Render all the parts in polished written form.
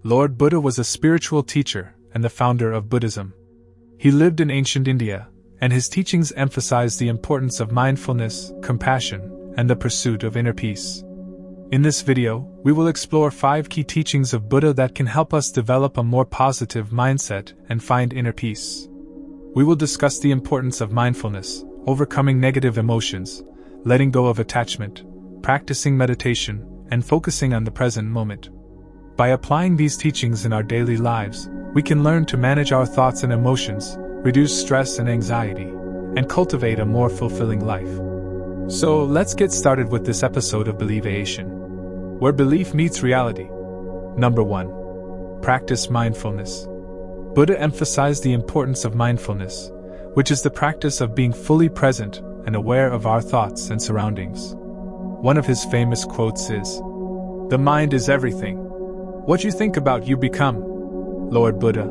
Lord Buddha was a spiritual teacher and the founder of Buddhism. He lived in ancient India, and his teachings emphasized the importance of mindfulness, compassion, and the pursuit of inner peace. In this video, we will explore 5 key teachings of Buddha that can help us develop a more positive mindset and find inner peace. We will discuss the importance of mindfulness, overcoming negative emotions, letting go of attachment, practicing meditation, and focusing on the present moment. By applying these teachings in our daily lives, we can learn to manage our thoughts and emotions, reduce stress and anxiety, and cultivate a more fulfilling life. So let's get started with this episode of Believation, where belief meets reality. Number 1. Practice mindfulness. Buddha emphasized the importance of mindfulness, which is the practice of being fully present and aware of our thoughts and surroundings. One of his famous quotes is, "The mind is everything. What you think about, you become." Lord Buddha.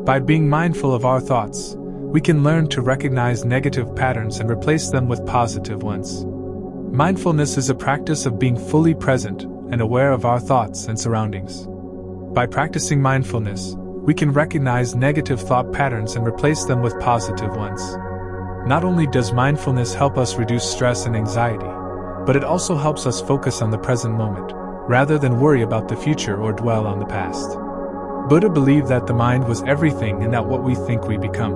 By being mindful of our thoughts, we can learn to recognize negative patterns and replace them with positive ones. Mindfulness is a practice of being fully present and aware of our thoughts and surroundings. By practicing mindfulness, we can recognize negative thought patterns and replace them with positive ones. Not only does mindfulness help us reduce stress and anxiety, but it also helps us focus on the present moment, rather than worry about the future or dwell on the past. Buddha believed that the mind was everything and that what we think we become.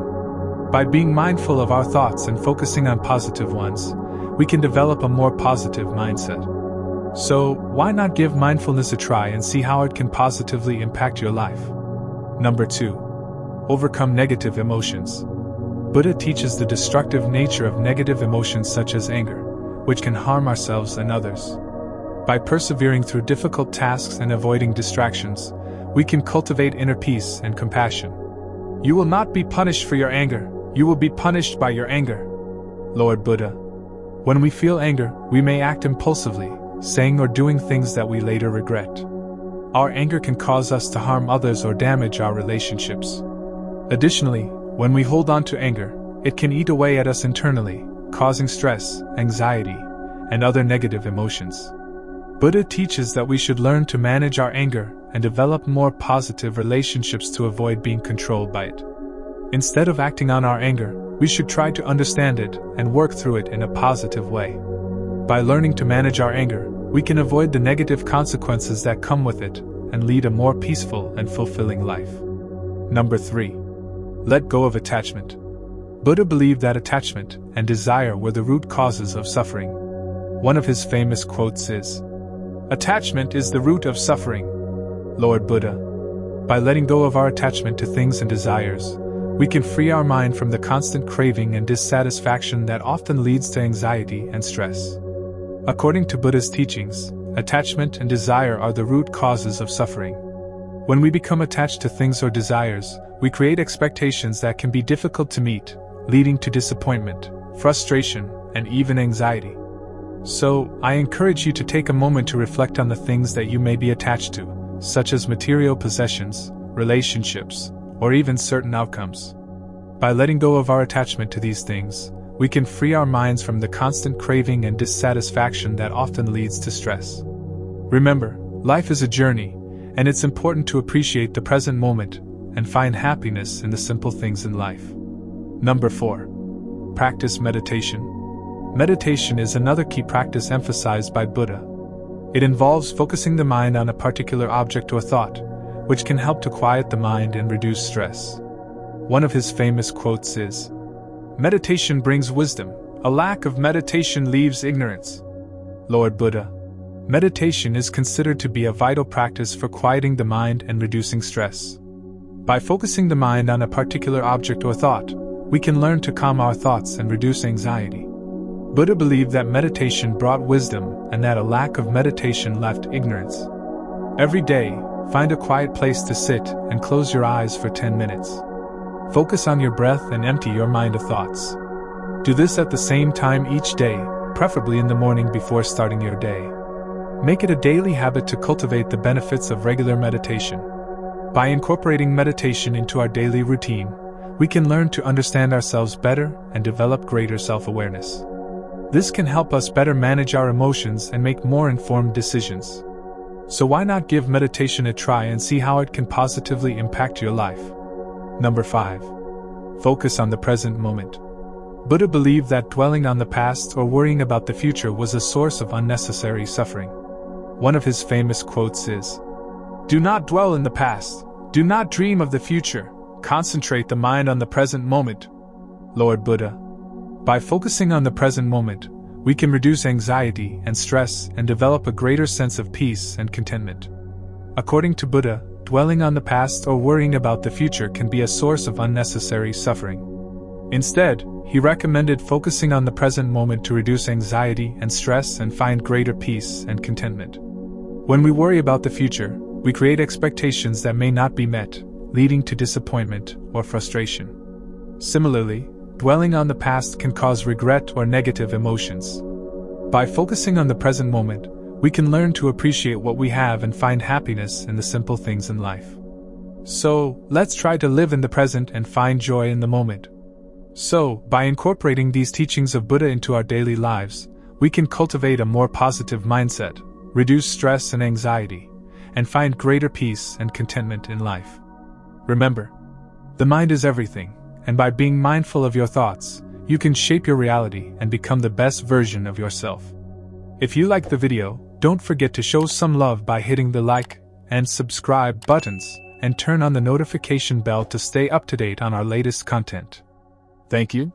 By being mindful of our thoughts and focusing on positive ones, we can develop a more positive mindset. So, why not give mindfulness a try and see how it can positively impact your life? Number 2. Overcome negative emotions. Buddha teaches the destructive nature of negative emotions such as anger, which can harm ourselves and others. By persevering through difficult tasks and avoiding distractions, we can cultivate inner peace and compassion. You will not be punished for your anger, you will be punished by your anger. Lord Buddha. When we feel anger, we may act impulsively, saying or doing things that we later regret. Our anger can cause us to harm others or damage our relationships. Additionally, when we hold on to anger, it can eat away at us internally, causing stress, anxiety, and other negative emotions. Buddha teaches that we should learn to manage our anger and develop more positive relationships to avoid being controlled by it. Instead of acting on our anger, we should try to understand it and work through it in a positive way. By learning to manage our anger, we can avoid the negative consequences that come with it and lead a more peaceful and fulfilling life. Number 3. Let go of attachment. Buddha believed that attachment and desire were the root causes of suffering. One of his famous quotes is, "Attachment is the root of suffering." Lord Buddha. By letting go of our attachment to things and desires, we can free our mind from the constant craving and dissatisfaction that often leads to anxiety and stress. According to Buddha's teachings, attachment and desire are the root causes of suffering. When we become attached to things or desires, we create expectations that can be difficult to meet, leading to disappointment, frustration, and even anxiety. So, I encourage you to take a moment to reflect on the things that you may be attached to, such as material possessions, relationships, or even certain outcomes. By letting go of our attachment to these things, we can free our minds from the constant craving and dissatisfaction that often leads to stress. Remember, life is a journey, and it's important to appreciate the present moment and find happiness in the simple things in life. Number 4. Practice meditation. Meditation is another key practice emphasized by Buddha. It involves focusing the mind on a particular object or thought, which can help to quiet the mind and reduce stress. One of his famous quotes is, "Meditation brings wisdom, a lack of meditation leaves ignorance." Lord Buddha. Meditation is considered to be a vital practice for quieting the mind and reducing stress. By focusing the mind on a particular object or thought, we can learn to calm our thoughts and reduce anxiety. Buddha believed that meditation brought wisdom and that a lack of meditation left ignorance. Every day, find a quiet place to sit and close your eyes for 10 minutes. Focus on your breath and empty your mind of thoughts. Do this at the same time each day, preferably in the morning before starting your day. Make it a daily habit to cultivate the benefits of regular meditation. By incorporating meditation into our daily routine, we can learn to understand ourselves better and develop greater self-awareness. This can help us better manage our emotions and make more informed decisions. So why not give meditation a try and see how it can positively impact your life? Number 5. Focus on the present moment. Buddha believed that dwelling on the past or worrying about the future was a source of unnecessary suffering. One of his famous quotes is, "Do not dwell in the past, do not dream of the future, concentrate the mind on the present moment." Lord Buddha. By focusing on the present moment, we can reduce anxiety and stress and develop a greater sense of peace and contentment. According to Buddha, dwelling on the past or worrying about the future can be a source of unnecessary suffering. Instead, he recommended focusing on the present moment to reduce anxiety and stress and find greater peace and contentment. When we worry about the future, we create expectations that may not be met, leading to disappointment or frustration. Similarly, dwelling on the past can cause regret or negative emotions. By focusing on the present moment, we can learn to appreciate what we have and find happiness in the simple things in life. So, let's try to live in the present and find joy in the moment. So, by incorporating these teachings of Buddha into our daily lives, we can cultivate a more positive mindset, reduce stress and anxiety, and find greater peace and contentment in life. Remember, the mind is everything, and by being mindful of your thoughts, you can shape your reality and become the best version of yourself. If you like the video, don't forget to show some love by hitting the like and subscribe buttons, and turn on the notification bell to stay up to date on our latest content. Thank you.